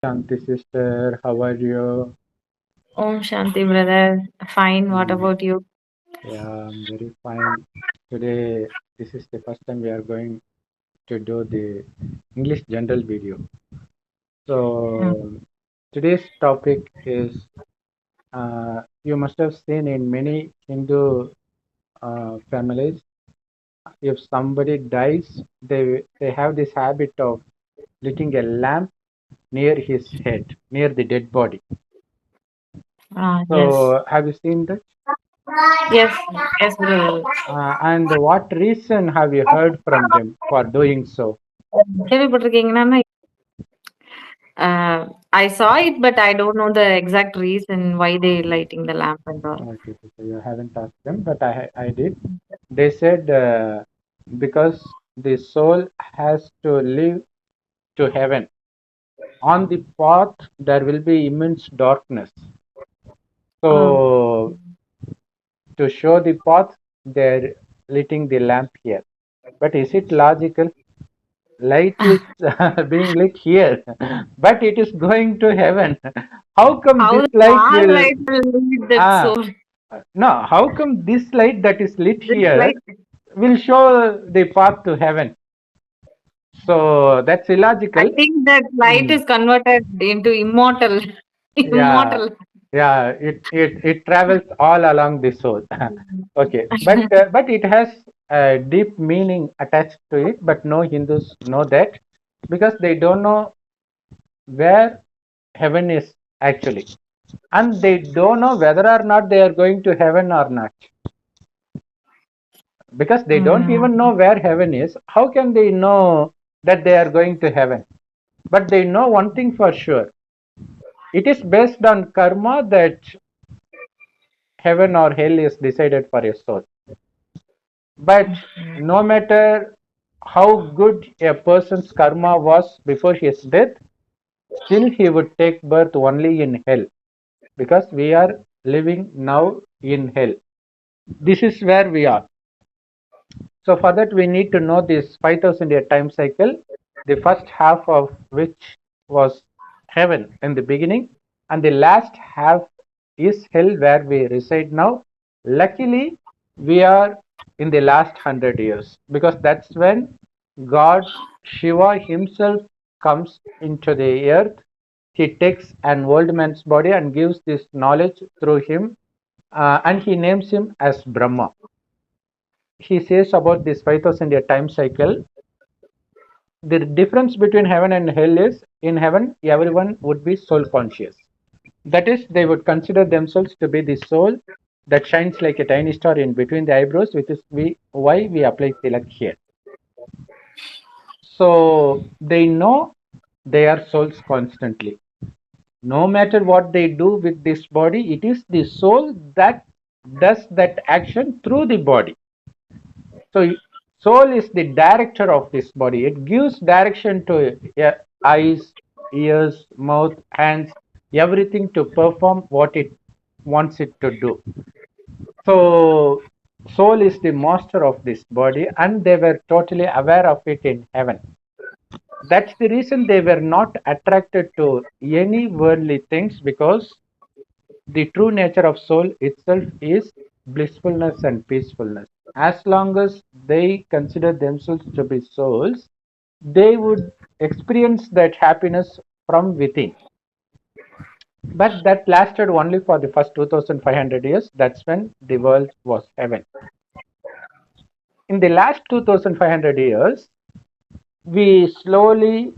Shanti sister, how are you? Om Shanti, brother. Fine. What Mm, about you? yeah, I'm very fine. Today, this is the first time we are going to do the English general video. Mm. So, today's topic is you must have seen in many Hindu families, if somebody dies, they have this habit of lighting a lamp near his head, near the dead body. Yes. So, have you seen that? Yes, yes, brother. And what reason have you heard from them for doing so? கேள்விப்பட்டிருக்கீங்கன்னா I saw it, but I don't know the exact reason why they lighting the lamp and all. Okay, so you haven't asked them, but I did. They said because the soul has to live to heaven. On the path, there will be immense darkness. Oh. So, to show the path, they're lighting the lamp here. But is it logical? Light is being lit here, but it is going to heaven. How come How this the light far will? light will lead that Ah, soul? no, how come this light that is lit This here light, will show the path to heaven? So that's I illogical. think that light Mm, is converted into immortal. yeah, Immortal. yeah, it travels all along the soul. Okay, but it has a deep meaning attached to it, but no Hindus know that because they don't know where heaven is actually, and they don't know whether or not they are going to heaven or not, because they don't Mm. even know where heaven is. How can they know that they are going to heaven? But they know one thing for sure: it is based on karma that heaven or hell is decided for a soul. But no matter how good a person's karma was before his death, still he would take birth only in hell, because we are living now in hell. This is where we are. So for that we need to know this 5000 year time cycle, the first half of which was heaven in the beginning, and the last half is hell where we reside now. Luckily, we are in the last 100 years, because that's when God Shiva himself comes into the earth. He takes an old man's body and gives this knowledge through him, and he names him as Brahma. He says about this 5000 year time cycle, the difference between heaven and hell is, in heaven everyone would be soul conscious. That is, they would consider themselves to be the soul that shines like a tiny star in between the eyebrows, which is why we apply tilak here. So they know they are souls constantly. No matter what they do with this body, it is the soul that does that action through the body. So soul is the director of this body. It gives direction to eyes, ears, mouth, hands, everything to perform what it wants it to do. So soul is the master of this body, and they were totally aware of it in heaven. That's the reason they were not attracted to any worldly things, because the true nature of soul itself is blissfulness and peacefulness. As long as they consider themselves to be souls, they would experience that happiness from within. But that lasted only for the first 2500 years. That's when the world was heaven. In the last 2500 years, we slowly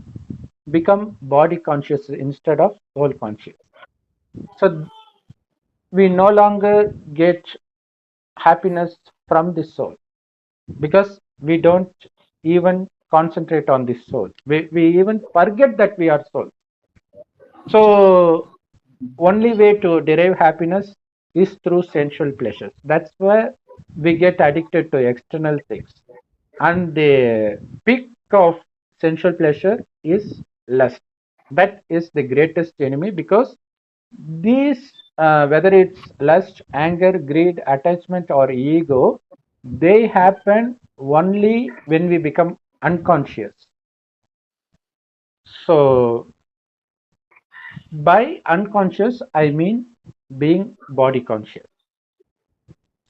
become body conscious instead of soul conscious. So we no longer get happiness from the soul, because we don't even concentrate on the soul. We even forget that we are soul. So only way to derive happiness is through sensual pleasures. That's where we get addicted to external things. And the peak of sensual pleasure is lust. That is the greatest enemy, because these, whether it's lust, anger, greed, attachment, or ego, they happen only when we become unconscious. So By unconscious, I mean being body conscious.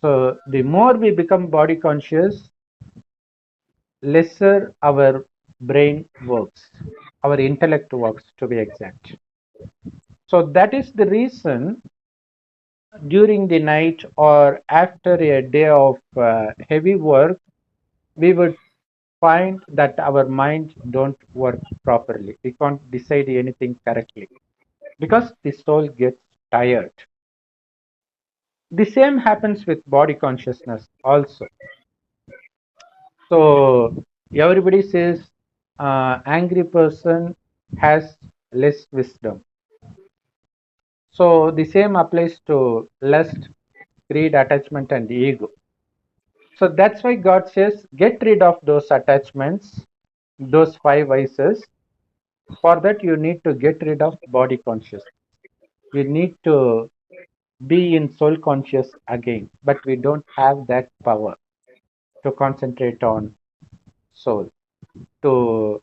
So the more we become body conscious, lesser our brain works, our intellect works to be exact. So that is the reason during the night or after a day of heavy work, we would find that our mind don't work properly. We can't decide anything correctly because the soul gets tired. The same happens with body consciousness also. So everybody says angry person has less wisdom. So the same applies to lust, greed, attachment, and ego. So that's why God says, get rid of those attachments, those five vices. For that, you need to get rid of body conscious. You need to be in soul conscious again, but we don't have that power to concentrate on soul, to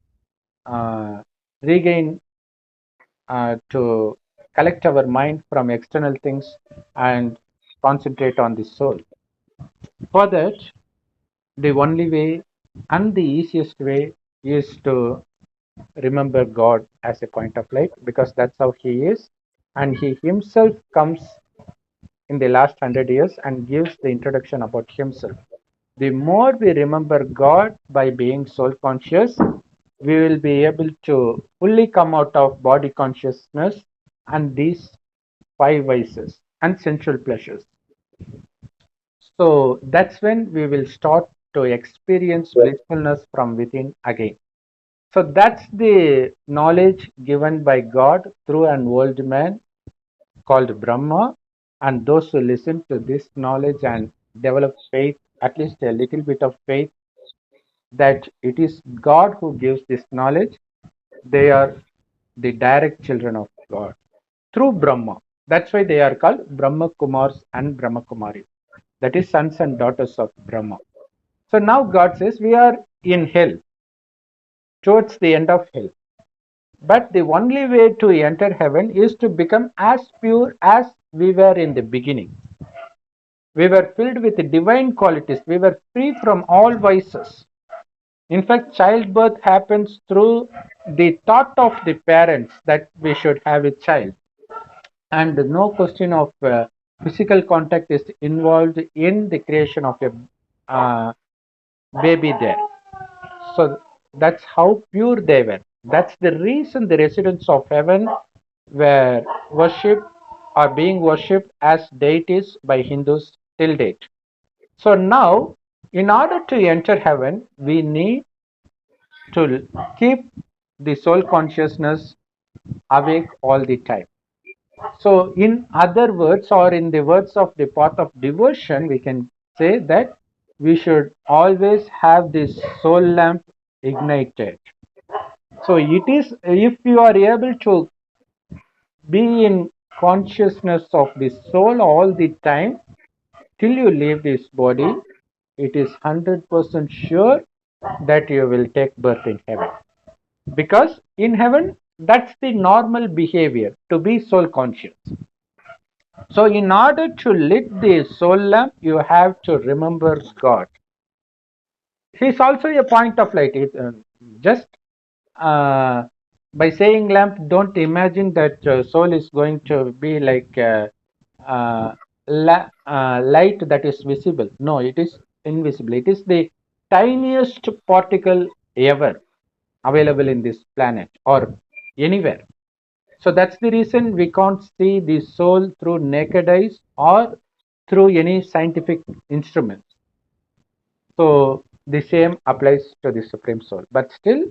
uh, regain, to collect our mind from external things and concentrate on the soul. For that, the only way and the easiest way is to remember God as a point of light because that's how He is. And He Himself comes in the last 100 years and gives the introduction about Himself. The more we remember God by being soul conscious, we will be able to fully come out of body consciousness and these five vices and sensual pleasures. So that's when we will start to experience blissfulness from within again. So that's the knowledge given by God through an old man called Brahma. And those who listen to this knowledge and develop faith, at least a little bit of faith, that it is God who gives this knowledge, they are the direct children of God through Brahma. That's why they are called Brahma Kumars and Brahma Kumaris. That is sons and daughters of Brahma. So now God says we are in hell, towards the end of hell. But the only way to enter heaven is to become as pure as we were in the beginning. We were filled with divine qualities. We were free from all vices. In fact, childbirth happens through the thought of the parents that we should have a child. And no question of physical contact is involved in the creation of a baby there. So that's how pure they were. That's the reason the residents of heaven were worshipped or being worshipped as deities by Hindus till date. So now, in order to enter heaven, we need to keep the soul consciousness awake all the time. So, in other words, or in the words of the path of devotion, we can say that we should always have this soul lamp ignited. So, it is if you are able to be in consciousness of the soul all the time till you leave this body, it is 100% sure that you will take birth in heaven. Because in heaven, that's the normal behavior to be soul conscious. So, in order to lit the soul lamp, you have to remember God. He's also a point of light. Just uh, by saying lamp, don't imagine that soul is going to be like uh, light that is visible. No, it is invisible. It is the tiniest particle ever available in this planet or anywhere. So that's the reason we can't see the soul through naked eyes or through any scientific instruments. So the same applies to the Supreme Soul. But still,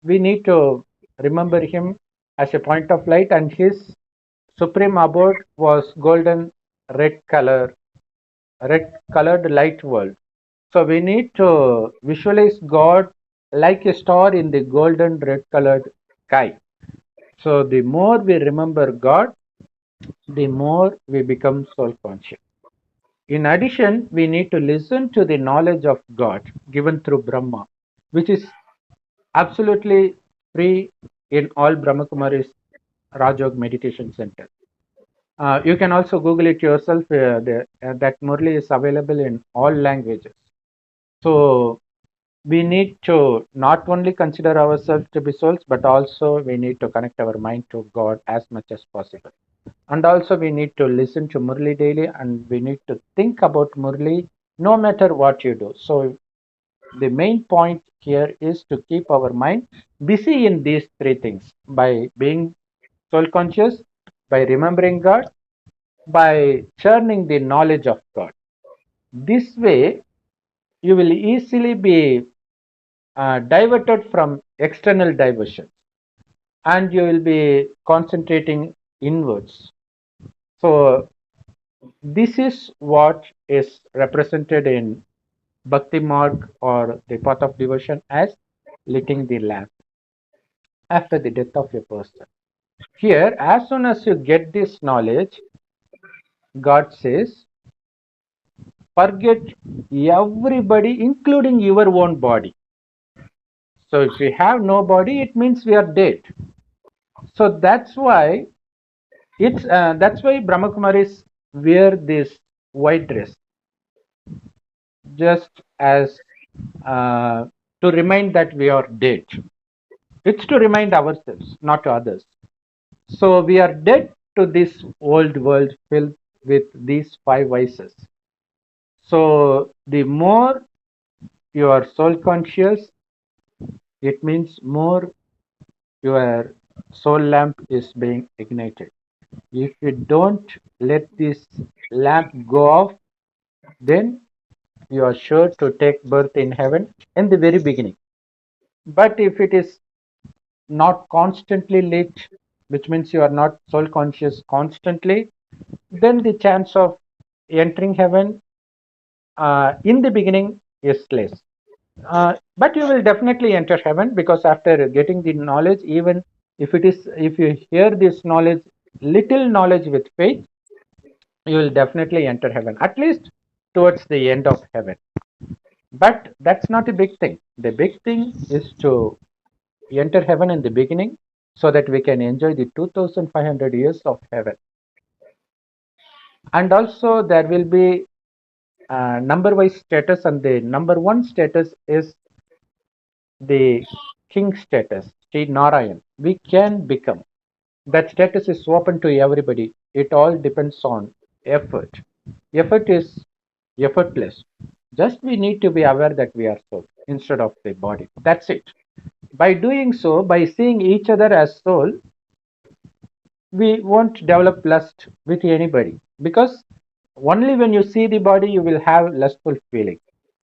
we need to remember him as a point of light, and his supreme abode was golden red colored light world. So we need to visualize God like a star in the golden red colored sky. So the more we remember God, the more we become soul conscious. In addition, we need to listen to the knowledge of God given through Brahma, which is absolutely free in all Brahma Kumaris Rajog Meditation Center. You can also Google it yourself. That Murli is available in all languages. So we need to not only consider ourselves to be souls, but also we need to connect our mind to God as much as possible. And also we need to listen to Murli daily, and we need to think about Murli no matter what you do. So the main point here is to keep our mind busy in these three things by being soul conscious, by remembering God, by churning the knowledge of God. This way, you will easily be diverted from external diversions, and you will be concentrating inwards. So, this is what is represented in Bhakti Marg or the path of devotion as lighting the lamp after the death of a person. Here, as soon as you get this knowledge, God says, forget everybody, including your own body. So, if we have no body, it means we are dead. So that's why Brahmakumaris wear this white dress, just as uh, to remind that we are dead. It's to remind ourselves, not to others. So we are dead to this old world filled with these five vices. So the more you are soul conscious, it means more your soul lamp is being ignited. If you don't let this lamp go off, then you are sure to take birth in heaven in the very beginning. But if it is not constantly lit, which means you are not soul conscious constantly, then the chance of entering heaven in the beginning is less. But you will definitely enter heaven, because after getting the knowledge, even if you hear this knowledge, little knowledge with faith, you will definitely enter heaven, at least towards the end of heaven. But that's not a big thing. The big thing is to enter heaven in the beginning, so that we can enjoy the 2500 years of heaven. And also there will be number wise status, and the number one status is the king status, Sri Narayan. We can become. That status is open to everybody. It all depends on effort. Effort is effortless. Just we need to be aware that we are soul instead of the body. That's it. By doing so, by seeing each other as soul, we won't develop lust with anybody, because only when you see the body you will have lustful feeling.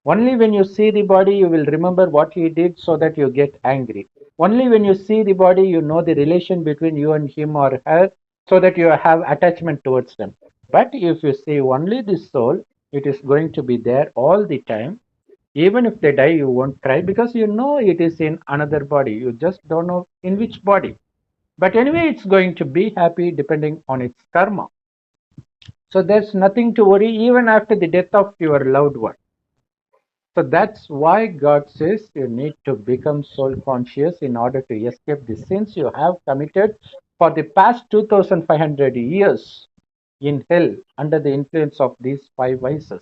Only when you see the body you will remember what he did, so that you get angry. Only when you see the body you know the relation between you and him or her, so that you have attachment towards them. But if you see only the soul, it is going to be there all the time. Even if they die, you won't cry, because you know it is in another body. You just don't know in which body. But anyway, it's going to be happy depending on its karma. So there's nothing to worry even after the death of your loved one. So that's why God says you need to become soul conscious in order to escape the sins you have committed for the past 2500 years in hell under the influence of these five vices.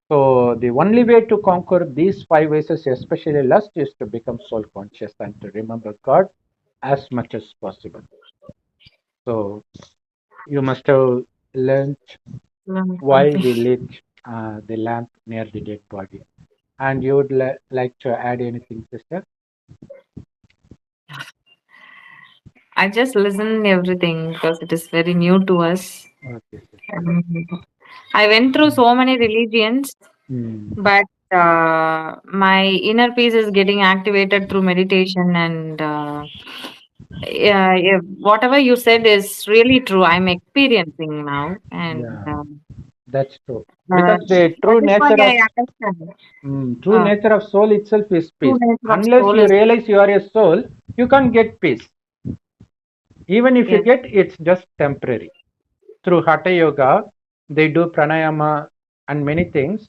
So the only way to conquer these five vices, especially lust, is to become soul conscious and to remember God as much as possible. So you must have learned why we Something. lit the lamp near the dead body. And you would like to add anything, sister? I just listen everything because it is very new to us. Okay, sister. And I went through so many religions, Mm. but my inner peace is getting activated through meditation. And yeah, whatever you said is really true. I'm experiencing now, and Yeah, that's true. uh, Because the that is why I understand. true nature of soul itself is True peace. nature of Unless soul you is realize you are a soul, you can't get peace. Even if you yes, get, it's just temporary. Through Hatha Yoga, they do pranayama and many things.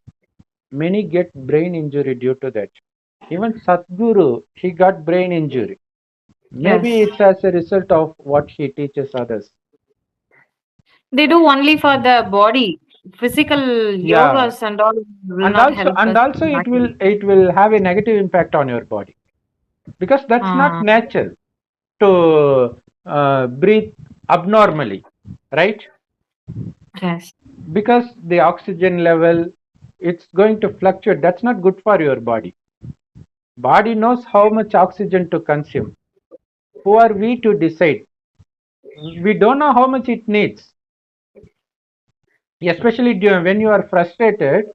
Many get brain injury due to that. Even Sadhguru, he got brain injury. Maybe Yes. it's as a result of what she teaches others. They do only for the body. Physical Yeah, yogas and all will and not also help and us also actually. it will have a negative impact on your body, because that's not Uh, natural to breathe abnormally, right? yes. Because the oxygen level, it's going to fluctuate. That's not good for your body knows how much oxygen to consume. Who are we to decide? We don't know how much it needs, especially when you are frustrated.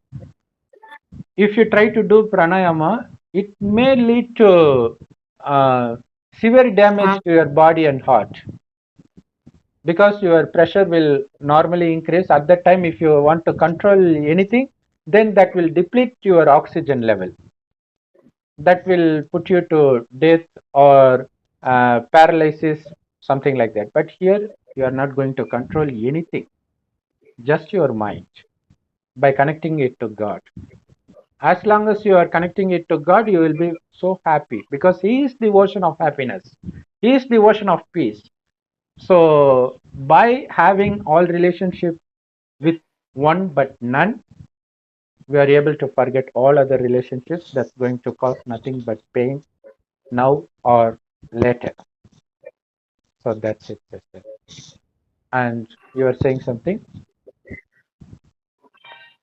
If you try to do pranayama, it may lead to uh, severe damage Uh, to your body and heart, because your pressure will normally increase at that time. If you want to control anything, then that will deplete your oxygen level, that will put you to death or paralysis, something like that. But here you are not going to control anything, just your mind, by connecting it to God. As long as you are connecting it to God, you will be so happy, because He is the ocean of happiness. He is the ocean of peace. So by having all relationship with one but none, we are able to forget all other relationships that's going to cause nothing but pain now or later. So that's it, sister. And you are saying something?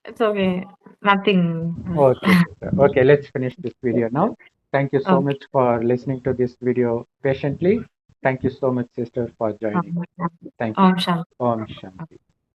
it's okay. Nothing. Okay, sister. Okay, let's finish this video now. Thank you so Okay. much for listening to this video patiently. Thank you so much, sister, for joining. Um, Thank you. Om Shanti. Om Shanti.